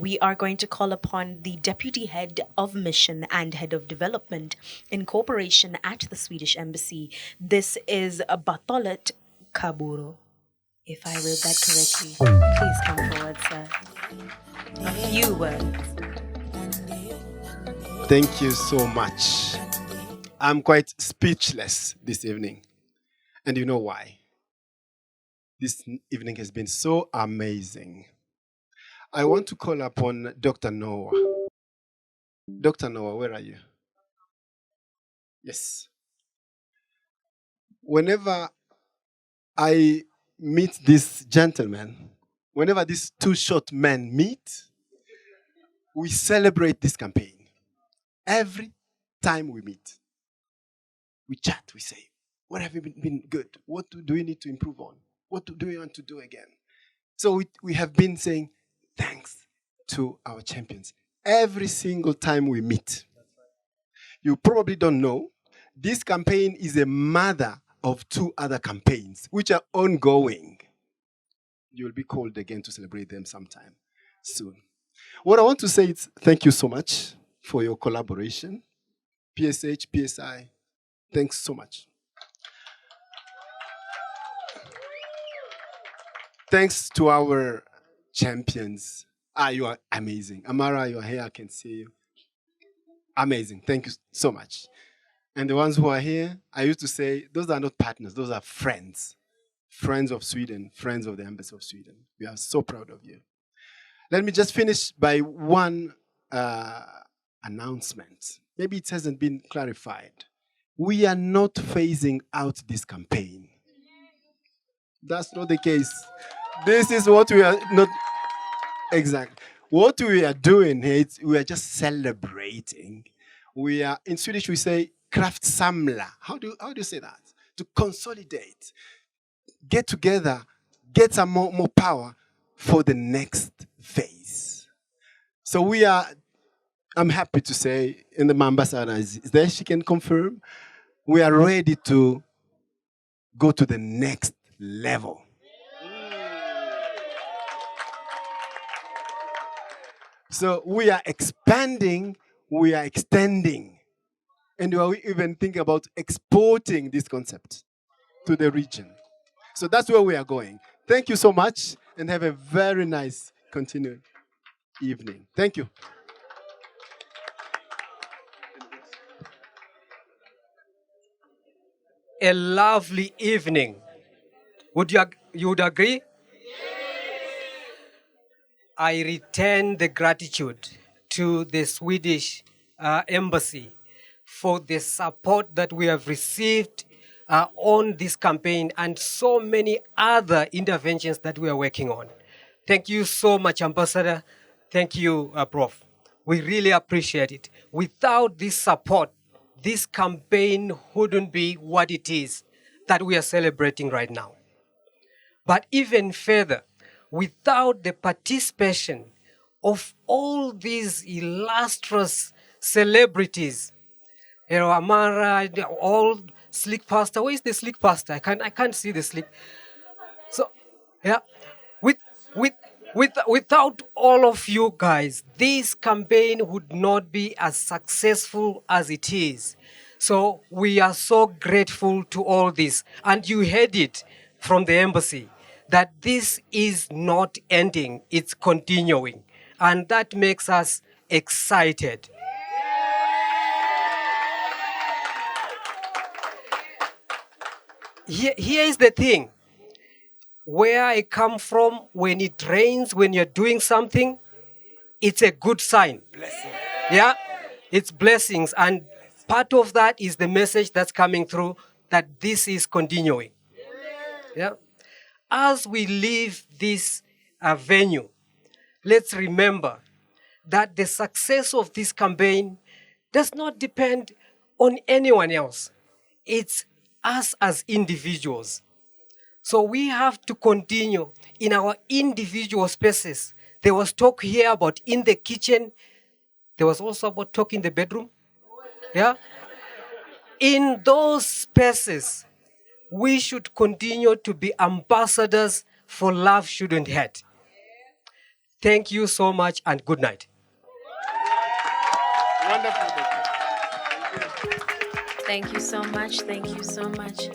we are going to call upon the Deputy Head of Mission and Head of Development in Cooperation at the Swedish Embassy. This is Bartolet Kaburo. If I read that correctly, please come forward, sir. A few words. Thank you so much. I'm quite speechless this evening. And you know why? This evening has been so amazing. I want to call upon Dr. Noah. Dr. Noah, where are you? Yes. Whenever I meet this gentleman, whenever these two short men meet, we celebrate this campaign. Every time we meet, we chat, we say, what have you been good? What do we need to improve on? What do we want to do again? So we have been saying thanks to our champions every single time we meet. You probably don't know, this campaign is a mother of two other campaigns which are ongoing. You'll be called again to celebrate them sometime soon. What I want to say is thank you so much for your collaboration. PSH, PSI, thanks so much. Thanks to our champions. You are amazing. Amara, you're here, I can see you. Amazing, thank you so much. And the ones who are here, I used to say, those are not partners, those are friends. Friends of Sweden, friends of the Embassy of Sweden. We are so proud of you. Let me just finish by one announcement. Maybe it hasn't been clarified. We are not phasing out this campaign. That's not the case. This is what we are not exactly. What we are doing here is we are just celebrating. We are in Swedish we say kraftsamla. How do you say that? To consolidate, get together, get some more power for the next phase. So we are. I'm happy to say, and the ambassador is there. She can confirm. We are ready to go to the next level. So we are expanding, we are extending, and we are even thinking about exporting this concept to the region. So that's where we are going. Thank you so much, and have a very nice continued evening. Thank you. A lovely evening. You would agree? I return the gratitude to the Swedish Embassy for the support that we have received on this campaign and so many other interventions that we are working on. Thank you so much, Ambassador. Thank you, Prof. We really appreciate it. Without this support, this campaign wouldn't be what it is that we are celebrating right now. But even further, without the participation of all these illustrious celebrities, Amara, all Slick Pastor. Where is the Slick Pastor? I can't see the Slick. So, yeah, without all of you guys, this campaign would not be as successful as it is. So we are so grateful to all this. And you heard it from the embassy that this is not ending, it's continuing. And that makes us excited. Here is the thing. Where I come from, when it rains, when you're doing something, it's a good sign. Blessing. Yeah, it's blessings. And part of that is the message that's coming through that this is continuing. Yeah. As we leave this venue, let's remember that the success of this campaign does not depend on anyone else. It's us as individuals. So we have to continue in our individual spaces. There was talk here about in the kitchen. There was also about talk in the bedroom. Yeah? In those spaces, we should continue to be ambassadors for Love Shouldn't Hurt. Thank you so much and good night. Wonderful. Thank you so much. Thank you so much.